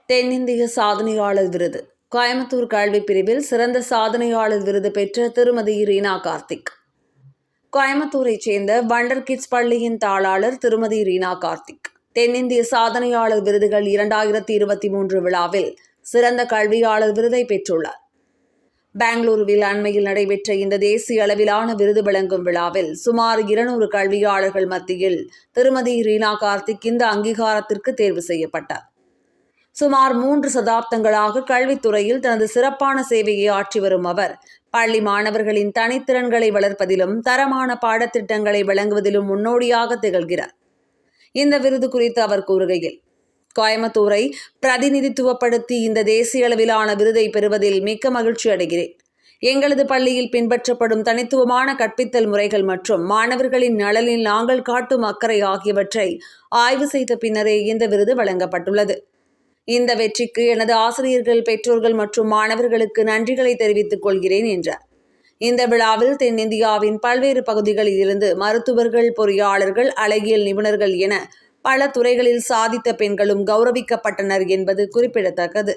தென்னிந்திய சாதனையாளர் விருது. கோயம்புத்தூர் கல்வி பிரிவில் சிறந்த சாதனையாளர் விருது பெற்ற திருமதி ரீனா கார்த்திக். கோயம்புத்தூரைச் சேர்ந்த வண்டர் கிட்ஸ் பள்ளியின் தாளாளர் திருமதி ரீனா கார்த்திக் தென்னிந்திய சாதனையாளர் விருதுகள் 2023 விழாவில் சிறந்த கல்வியாளர் விருதை பெற்றுள்ளார். பெங்களூருவில் அண்மையில் நடைபெற்ற இந்த தேசிய அளவிலான விருது வழங்கும் விழாவில் சுமார் 200 கல்வியாளர்கள் மத்தியில் திருமதி ரீனா கார்த்திக் இந்த அங்கீகாரத்திற்கு தேர்வு செய்யப்பட்டார். சுமார் 3 சதாப்தங்களாக கல்வித்துறையில் தனது சிறப்பான சேவையை ஆற்றி வரும் அவர் பள்ளி மாணவர்களின் தனித்திறன்களை வளர்ப்பதிலும் தரமான பாடத்திட்டங்களை வழங்குவதிலும் முன்னோடியாக திகழ்கிறார். இந்த விருது குறித்து அவர் கூறுகையில், கோயம்புத்தூரை பிரதிநிதித்துவப்படுத்தி இந்த தேசிய அளவிலான விருதை பெறுவதில் மிக்க மகிழ்ச்சி அடைகிறேன். எங்களது பள்ளியில் பின்பற்றப்படும் தனித்துவமான கற்பித்தல் முறைகள் மற்றும் மாணவர்களின் நலனில் நாங்கள் காட்டும் அக்கறை ஆகியவற்றை ஆய்வு செய்த பின்னரே இந்த விருது வழங்கப்பட்டுள்ளது. இந்த வெற்றிக்கு எனது ஆசிரியர்கள், பெற்றோர்கள் மற்றும் மாணவர்களுக்கு நன்றிகளை தெரிவித்துக் கொள்கிறேன் என்றார். இந்த விழாவில் தென்னிந்தியாவின் பல்வேறு பகுதிகளில் இருந்து மருத்துவர்கள், பொறியாளர்கள், அழகியல் நிபுணர்கள் என பல துறைகளில் சாதித்த பெண்களும் கௌரவிக்கப்பட்டனர் என்பது குறிப்பிடத்தக்கது.